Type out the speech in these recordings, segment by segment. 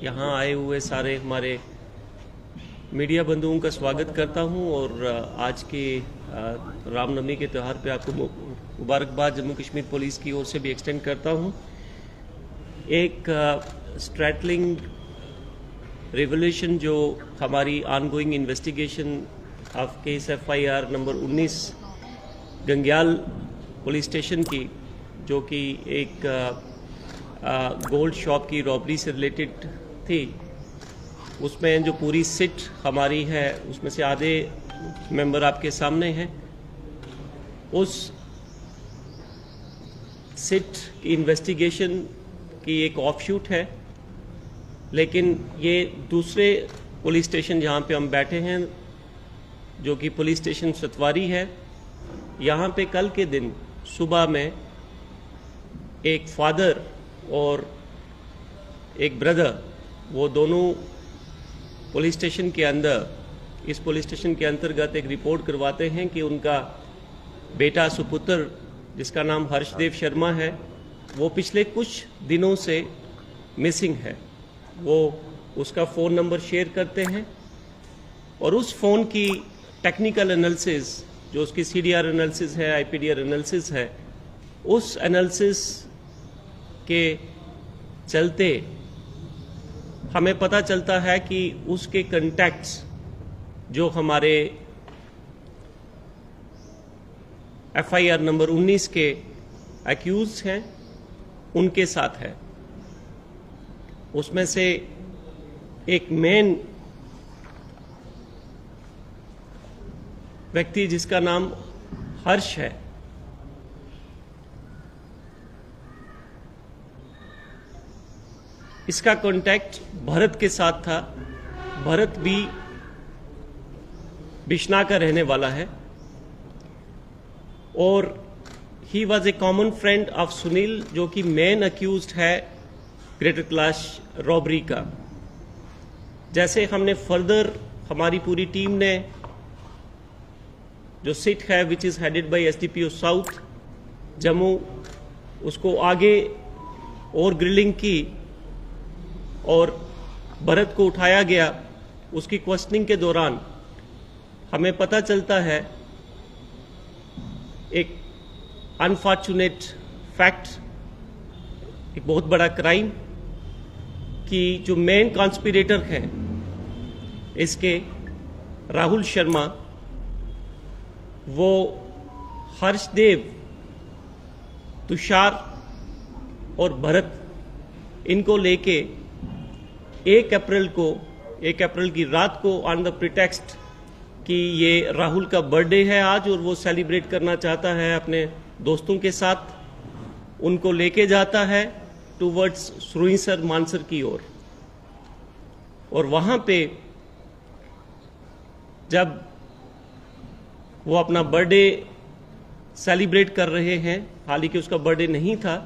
यहाँ आए हुए सारे हमारे मीडिया बंधुओं का स्वागत करता हूँ और आज के रामनवमी के त्यौहार पे आपको मुबारकबाद जम्मू कश्मीर पुलिस की ओर से भी एक्सटेंड करता हूँ। एक स्ट्रैटलिंग रिवोल्यूशन जो हमारी ongoing investigation of case FIR number 19 Gangyal police station की, जो कि एक गोल्ड शॉप की रॉबरी से रिलेटेड थी, उसमें जो पूरी सिट हमारी है उसमें से आधे मेंबर आपके सामने हैं। उस सिट की इन्वेस्टिगेशन की एक ऑफशूट है, लेकिन ये दूसरे पुलिस स्टेशन जहाँ पे हम बैठे हैं, जो कि पुलिस स्टेशन सतवारी है, यहाँ पे कल के दिन सुबह में एक फादर और एक ब्रदर, वो दोनों पुलिस स्टेशन के अंदर, इस पुलिस स्टेशन के अंतर्गत एक रिपोर्ट करवाते हैं कि उनका बेटा सुपुत्र, जिसका नाम हर्षदेव शर्मा है, वो पिछले कुछ दिनों से मिसिंग है। वो उसका फ़ोन नंबर शेयर करते हैं और उस फ़ोन की टेक्निकल एनालिसिस, जो उसकी CDR एनालिसिस है, IPDR एनालिसिस है, उस एनालिसिस के चलते हमें पता चलता है कि उसके कॉन्टैक्ट्स जो हमारे FIR नंबर 19 के एक्यूज हैं उनके साथ है। उसमें से एक मेन व्यक्ति जिसका नाम हर्ष है, इसका कांटेक्ट भरत के साथ था। भरत भी बिश्ना का रहने वाला है और he was a common friend of Sunil, जो कि मेन अक्यूज्ड है ग्रेटर कैलाश रॉबरी का। जैसे हमने फर्दर, हमारी पूरी टीम ने जो सिट है which is headed by SDPO south Jammu, उसको आगे और ग्रिलिंग की और भरत को उठाया गया। उसकी क्वेश्चनिंग के दौरान हमें पता चलता है एक अनफॉर्चुनेट फैक्ट, एक बहुत बड़ा क्राइम, कि जो मेन कॉन्स्पिरेटर हैं इसके, राहुल शर्मा, वो हर्षदेव, तुषार और भरत, इनको लेके 1 अप्रैल की रात को ऑन द प्रिटेक्स्ट कि ये राहुल का बर्थडे है आज और वो सेलिब्रेट करना चाहता है अपने दोस्तों के साथ, उनको लेके जाता है टूवर्ड्स सुरुईसर मानसर की ओर। और वहाँ पे जब वो अपना बर्थडे सेलिब्रेट कर रहे हैं, हालांकि उसका बर्थडे नहीं था,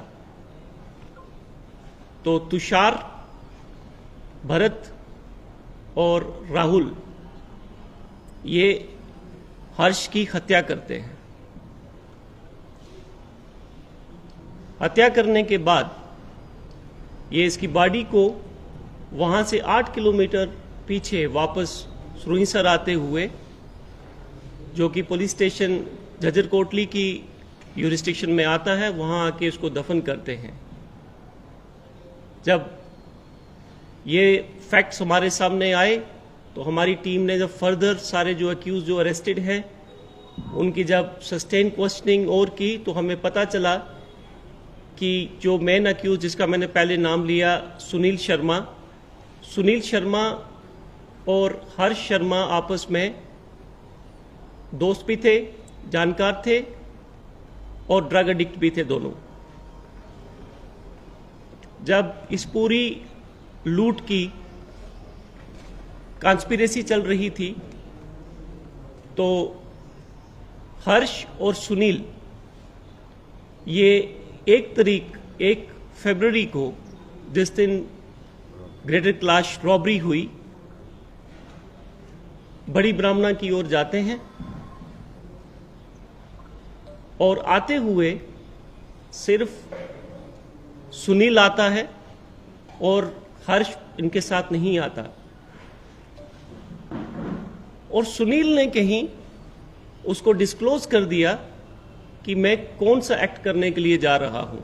तो तुषार, भरत और राहुल ये हर्ष की हत्या करते हैं। हत्या करने के बाद ये इसकी बॉडी को वहां से 8 किलोमीटर पीछे वापस सुरुईसर आते हुए, जो कि पुलिस स्टेशन झज्जर कोटली की यूरिस्डिक्शन में आता है, वहां आके उसको दफन करते हैं। जब ये फैक्ट्स हमारे सामने आए तो हमारी टीम ने जब फर्दर सारे जो अक्यूज जो अरेस्टेड हैं उनकी जब सस्टेन क्वेश्चनिंग और की, तो हमें पता चला कि जो मेन अक्यूज, जिसका मैंने पहले नाम लिया सुनील शर्मा और हर्ष शर्मा आपस में दोस्त भी थे, जानकार थे और ड्रग एडिक्ट भी थे दोनों। जब इस पूरी लूट की कॉन्स्पिरेसी चल रही थी, तो हर्ष और सुनील ये 1 फरवरी को, जिस दिन ग्रेटर कैलाश रॉबरी हुई, बड़ी ब्राह्मणा की ओर जाते हैं और आते हुए सिर्फ सुनील आता है और हर्ष इनके साथ नहीं आता। और सुनील ने कहीं उसको डिस्क्लोज कर दिया कि मैं कौन सा एक्ट करने के लिए जा रहा हूं।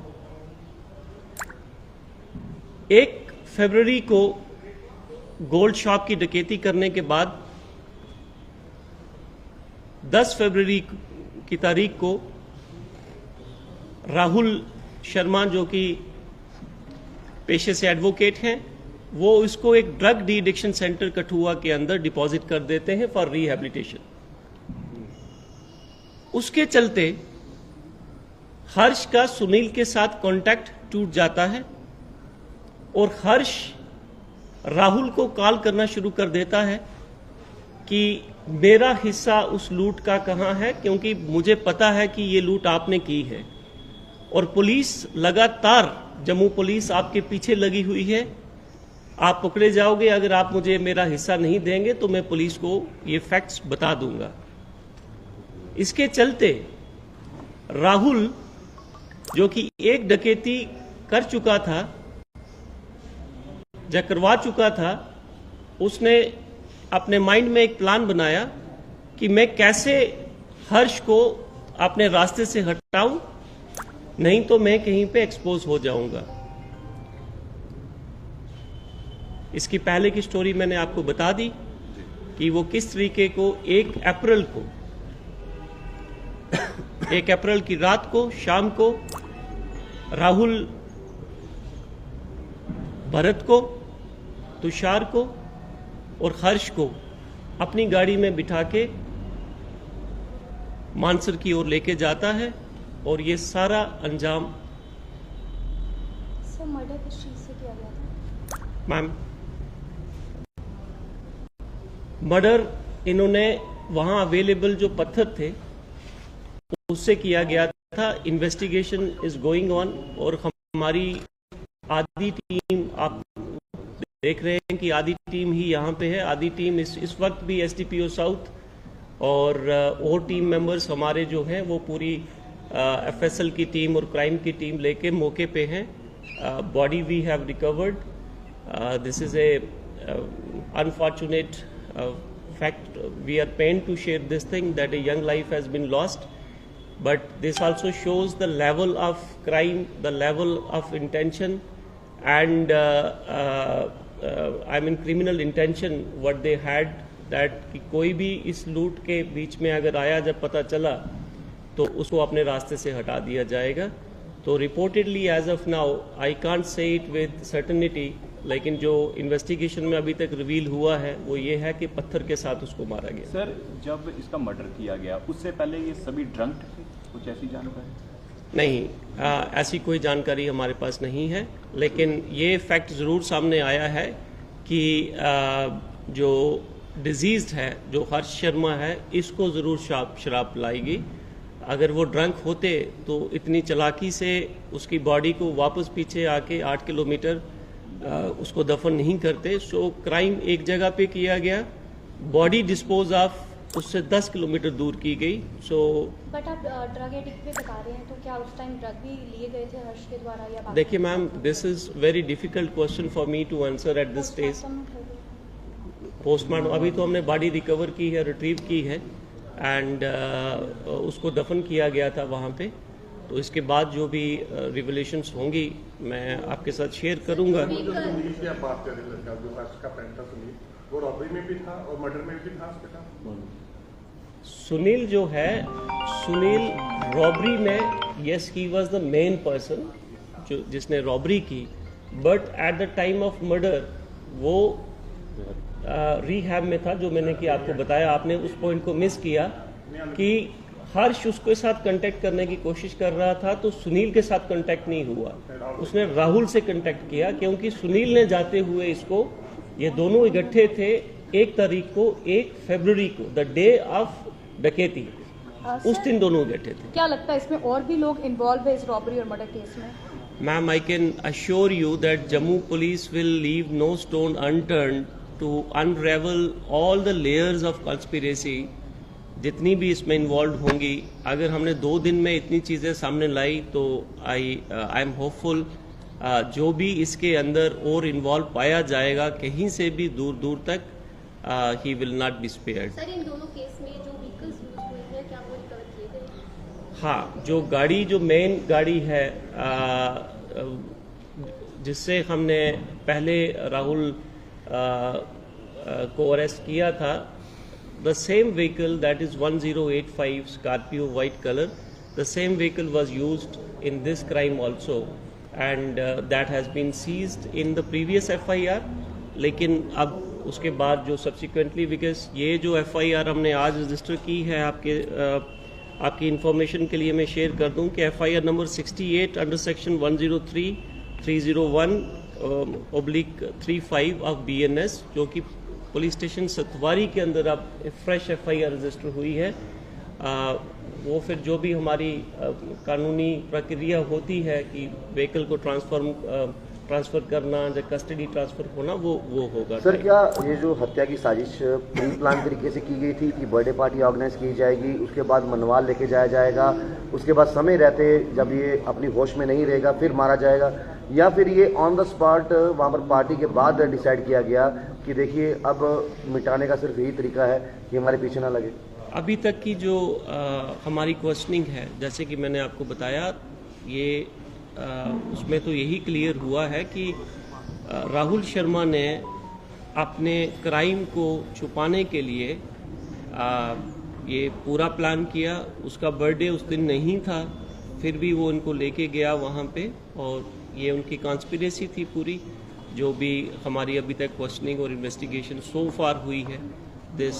1 फरवरी को गोल्ड शॉप की डकैती करने के बाद 10 फरवरी की तारीख को राहुल शर्मा, जो कि पेशे से एडवोकेट हैं, वो इसको एक drug de addiction centre Kathua के अंदर डिपॉजिट कर देते हैं फॉर रिहैबिलिटेशन। उसके चलते हर्ष का सुनील के साथ कांटेक्ट टूट जाता है और हर्ष राहुल को कॉल करना शुरू कर देता है कि मेरा हिस्सा उस लूट का कहां है, क्योंकि मुझे पता है कि ये लूट आपने की है और पुलिस लगातार, जम्मू पुलिस आपके पीछे लगी हुई है, आप पकड़े जाओगे, अगर आप मुझे मेरा हिस्सा नहीं देंगे तो मैं पुलिस को ये फैक्ट्स बता दूंगा। इसके चलते राहुल, जो कि एक डकैती कर चुका था या करवा चुका था, उसने अपने माइंड में एक प्लान बनाया कि मैं कैसे हर्ष को अपने रास्ते से हटाऊं, नहीं तो मैं कहीं पे एक्सपोज हो जाऊंगा। इसकी पहले की स्टोरी मैंने आपको बता दी कि वो किस तरीके को 1 अप्रैल की रात को, शाम को राहुल भरत को, तुषार को और हर्ष को अपनी गाड़ी में बिठा के मानसर की ओर लेके जाता है और ये सारा अंजाम। सर, मर्डर किस चीज से किया गया था? मैम, मर्डर इन्होंने वहां अवेलेबल जो पत्थर थे उससे किया गया था। इन्वेस्टिगेशन इज गोइंग ऑन और हमारी आधी टीम, आप देख रहे हैं कि आधी टीम ही यहाँ पे है। आधी टीम इस वक्त भी एसडीपीओ साउथ और टीम मेंबर्स हमारे जो हैं वो पूरी एफएसएल की टीम और क्राइम की टीम लेके मौके पे हैं। Body we have recovered. This is a unfortunate fact. We are pained to share this thing that a young life has been lost, but this also shows the level of crime, the level of intention, and I mean criminal intention what they had, that कि कोई भी इस लूट के बीच में अगर आया, जब पता चला तो उसको अपने रास्ते से हटा दिया जाएगा। तो reportedly as of now I can't say it with certainty, लेकिन जो इन्वेस्टिगेशन में अभी तक रिवील हुआ है वो ये है कि पत्थर के साथ उसको मारा गया। सर, जब इसका मर्डर किया गया उससे पहले ये सभी ड्रंक थे, कुछ ऐसी जानकारी? नहीं, ऐसी कोई जानकारी हमारे पास नहीं है, लेकिन ये फैक्ट ज़रूर सामने आया है कि जो डिजीज़ है, जो हर्ष शर्मा है, इसको ज़रूर शराब पिलाई गई। अगर वो ड्रंक होते तो इतनी चालाकी से उसकी बॉडी को वापस पीछे आके 8 किलोमीटर उसको दफन नहीं करते। सो क्राइम एक जगह पे किया गया, बॉडी डिस्पोज ऑफ उससे 10 किलोमीटर दूर की गई। सो बट आप ड्रग एडिक्ट पे बता रहे हैं, तो क्या उस टाइम ड्रग भी लिए गए थे हर्ष के द्वारा या? देखिए ma'am, this is very difficult question for me to answer at this stage. Postmortem अभी तो हमने बॉडी रिकवर की है, रिट्रीव की है, एंड उसको दफन किया गया था वहाँ पे। तो इसके बाद जो भी रिवलेशंस होंगी मैं आपके साथ शेयर करूंगा। सुनील की आप बात कर रहे हैं, लड़का जो हर्ष का फ्रेंड था सुनील, वो रॉबरी में भी था और मर्डर में भी था उसके साथ। सुनील जो है, सुनील रॉबरी में, yes he was the main person जो जिसने रॉबरी की, but at the time of murder वो रिहैब में था। जो मैंने कि आपको बताया, आपने उस पॉइंट को मिस किया कि हर्ष उसके साथ कांटेक्ट करने की कोशिश कर रहा था, तो सुनील के साथ कांटेक्ट नहीं हुआ, उसने राहुल से कांटेक्ट किया, क्योंकि सुनील ने जाते हुए इसको, ये दोनों इकट्ठे थे 1 तारीख को, 1 फरवरी को, द डे ऑफ डकैती, उस दिन दोनों इकट्ठे थे। क्या लगता है इसमें और भी लोग इन्वॉल्व है इस रॉबरी और मर्डर केस में? Ma'am, I can assure you that Jammu police will leave no stone unturned to unravel all the layers of conspiracy. जितनी भी इसमें इन्वॉल्व होंगी, अगर हमने 2 दिन में इतनी चीज़ें सामने लाई तो आई एम होपफुल जो भी इसके अंदर और इन्वॉल्व पाया जाएगा कहीं से भी दूर दूर तक he will not be spared. Sir, इन दोनों केस में जो व्हीकल्स यूज हुए हैं क्या वो रिकवर किए गए? हाँ, जो गाड़ी जो मेन गाड़ी है जिससे हमने पहले राहुल को अरेस्ट किया था, the same vehicle that is 1085 Scorpio white colour, the same vehicle was used in this crime also and that has been seized in the previous FIR। लेकिन अब उसके बाद जो सब्सिक्वेंटली, बिकॉज ये जो FIR हमने आज रजिस्टर की है, आपकी इंफॉर्मेशन के लिए मैं शेयर कर दूं कि FIR number 68 under section 103/301/35 of BNS, जो कि पुलिस स्टेशन सतवारी के अंदर अब फ्रेश FIR रजिस्टर हुई है। वो फिर जो भी हमारी कानूनी प्रक्रिया होती है कि व्हीकल को ट्रांसफर करना या कस्टडी ट्रांसफर होना, वो होगा। सर, क्या ये जो हत्या की साजिश प्री प्लान तरीके से की गई थी कि बर्थडे पार्टी ऑर्गेनाइज की जाएगी, उसके बाद मनवाल लेके जाया जाएगा, उसके बाद समय रहते जब ये अपनी होश में नहीं रहेगा फिर मारा जाएगा, या फिर ये ऑन द स्पॉट वहाँ पर पार्टी के बाद डिसाइड किया गया कि देखिए अब मिटाने का सिर्फ यही तरीका है कि हमारे पीछे ना लगे? अभी तक की जो हमारी क्वेश्चनिंग है, जैसे कि मैंने आपको बताया, ये उसमें तो यही क्लियर हुआ है कि राहुल शर्मा ने अपने क्राइम को छुपाने के लिए ये पूरा प्लान किया। उसका बर्थडे उस दिन नहीं था, फिर भी वो इनको लेके गया वहाँ पे, और ये उनकी कॉन्स्पिरेसी थी पूरी, जो भी हमारी अभी तक क्वेश्चनिंग और इन्वेस्टिगेशन सो फार हुई है। This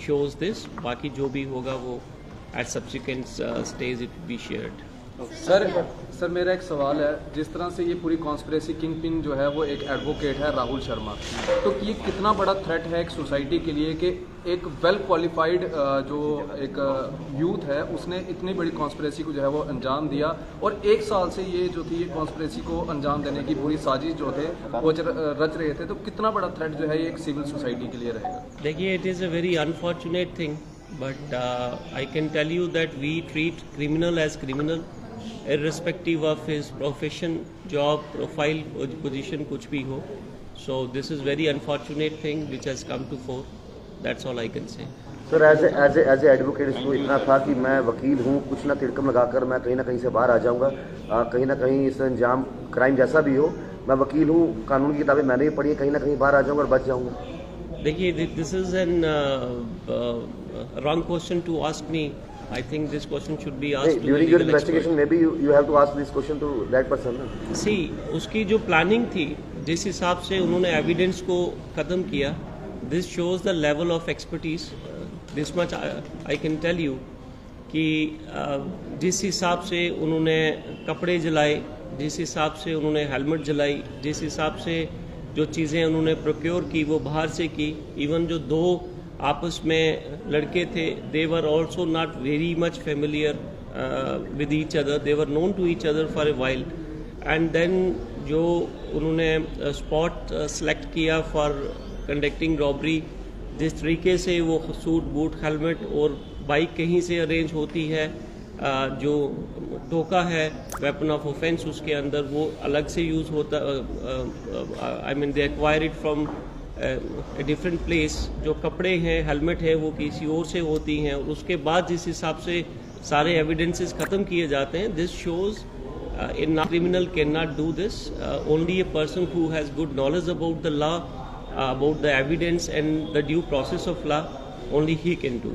shows this. बाकी जो भी होगा वो at subsequent stage it be shared. Sir मेरा एक सवाल है, जिस तरह से ये पूरी कॉन्स्पिरेसी किंग पिन जो है वो एक एडवोकेट है राहुल शर्मा, तो ये कितना बड़ा थ्रेट है एक सोसाइटी के लिए कि एक वेल क्वालिफाइड जो एक यूथ है उसने इतनी बड़ी कॉन्स्पिरेसी को जो है वो अंजाम दिया, और 1 साल से ये जो थी ये कॉन्स्पिरेसी को अंजाम देने की पूरी साजिश जो थे वो रच रहे थे, तो कितना बड़ा थ्रेट जो है ये एक सिविल सोसाइटी के लिए रहेगा? देखिए, it is a very unfortunate thing, but I can tell you that we treat criminal as criminal irrespective of his profession, job, profile, position, कुछ भी हो. So this is very unfortunate thing which has come to fore. That's all I can say. Sir, as a advocate इसको इतना था कि मैं वकील हूँ, कुछ ना तिड़कम लगाकर मैं कहीं ना कहीं से बाहर आ जाऊँगा, कहीं ना कहीं इस अंजाम क्राइम जैसा भी हो, मैं वकील हूँ, कानून की किताबें मैंने भी पढ़ी है, कहीं ना कहीं बाहर आ जाऊँगा और बच जाऊँगा। देखिए, this is an wrong question to ask me. I think this question should be asked to during the your legal investigation expert. maybe you have to ask this question to that person. See, उसकी जो planning थी, जिस हिसाब से उन्होंने evidence को खत्म किया, this shows the level of expertise. This much I can tell you कि जिस हिसाब से उन्होंने कपड़े जलाए, जिस हिसाब से उन्होंने हेलमेट जलाई, जिस हिसाब से जो चीज़ें उन्होंने प्रोक्योर की वो बाहर से की, इवन जो 2 आपस में लड़के थे, they were also not very much familiar with each other, they were known to each other for a while, and then जो उन्होंने स्पॉट सेलेक्ट किया फॉर कंडक्टिंग रॉबरी, जिस तरीके से वो सूट बूट हेलमेट और बाइक कहीं से अरेंज होती है, जो टोका है वेपन ऑफ ऑफेंस उसके अंदर वो अलग से यूज़ होता, I mean they acquire it from different place, जो कपड़े हैं हेलमेट है वो किसी और से होती हैं, और उसके बाद जिस हिसाब से सारे एविडेंसेस ख़त्म किए जाते हैं, this shows in criminal can not do this. Only a person who has good knowledge about the law, about the evidence and the due process of law, only he can do.